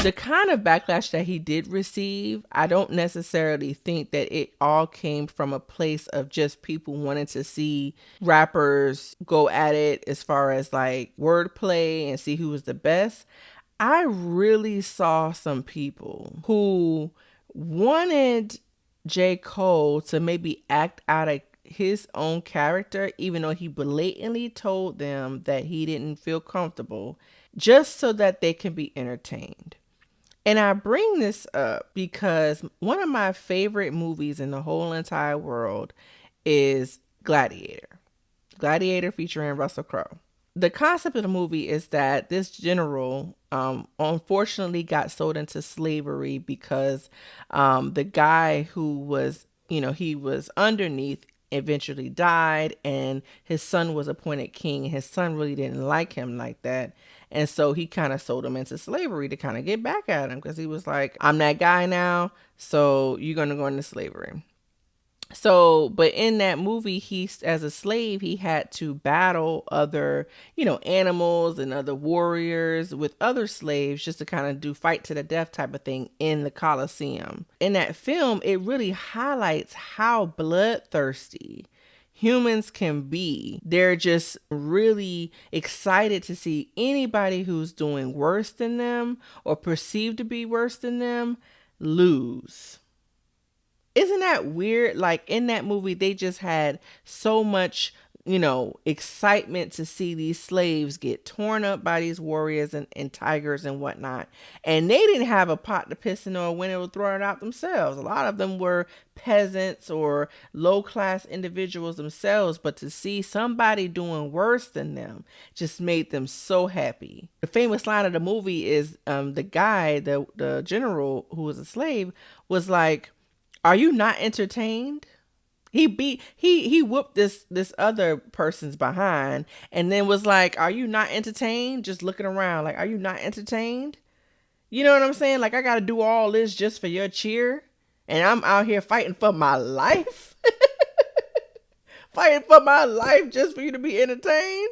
the kind of backlash that he did receive, I don't necessarily think that it all came from a place of just people wanting to see rappers go at it as far as like wordplay and see who was the best. I really saw some people who wanted J. Cole to maybe act out of his own character, even though he blatantly told them that he didn't feel comfortable, just so that they can be entertained. And I bring this up because one of my favorite movies in the whole entire world is Gladiator. Gladiator featuring Russell Crowe. The concept of the movie is that this general unfortunately got sold into slavery because the guy who was, he was underneath eventually died, and his son was appointed king. His son really didn't like him like that. And so he kind of sold him into slavery to kind of get back at him, because he was like, I'm that guy now, so you're going to go into slavery. So, but in that movie, as a slave, he had to battle other, animals and other warriors with other slaves, just to kind of do fight to the death type of thing in the Colosseum. In that film, it really highlights how bloodthirsty humans can be. They're just really excited to see anybody who's doing worse than them or perceived to be worse than them lose. Isn't that weird? Like in that movie, they just had so much, excitement to see these slaves get torn up by these warriors and tigers and whatnot. And they didn't have a pot to piss in or when they were throwing it out themselves. A lot of them were peasants or low-class individuals themselves. But to see somebody doing worse than them just made them so happy. The famous line of the movie is the guy, the general who was a slave, was like, are you not entertained? He whooped this other person's behind and then was like, are you not entertained? Just looking around like, are you not entertained? You know what I'm saying? Like, I got to do all this just for your cheer, and I'm out here fighting for my life. Fighting for my life just for you to be entertained.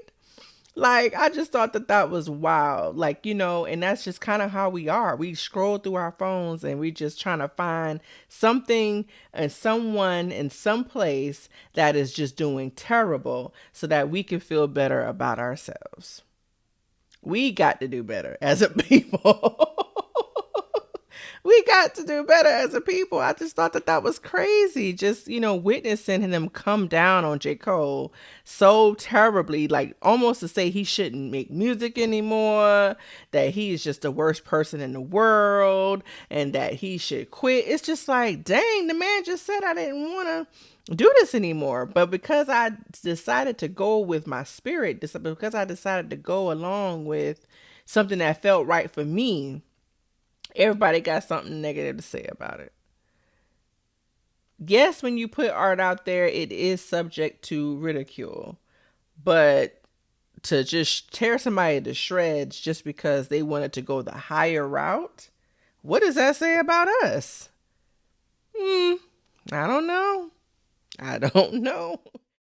Like, I just thought that was wild. Like, and that's just kind of how we are. We scroll through our phones and we just trying to find something and someone in some place that is just doing terrible so that we can feel better about ourselves. We got to do better as a people. We got to do better as a people. I just thought that was crazy. Just, witnessing them come down on J. Cole so terribly, like almost to say he shouldn't make music anymore, that he's just the worst person in the world, and that he should quit. It's just like, dang, the man just said I didn't want to do this anymore. But because I decided to go with my spirit, because I decided to go along with something that felt right for me, everybody got something negative to say about it. Yes, when you put art out there, it is subject to ridicule. But to just tear somebody to shreds just because they wanted to go the higher route, what does that say about us? I don't know.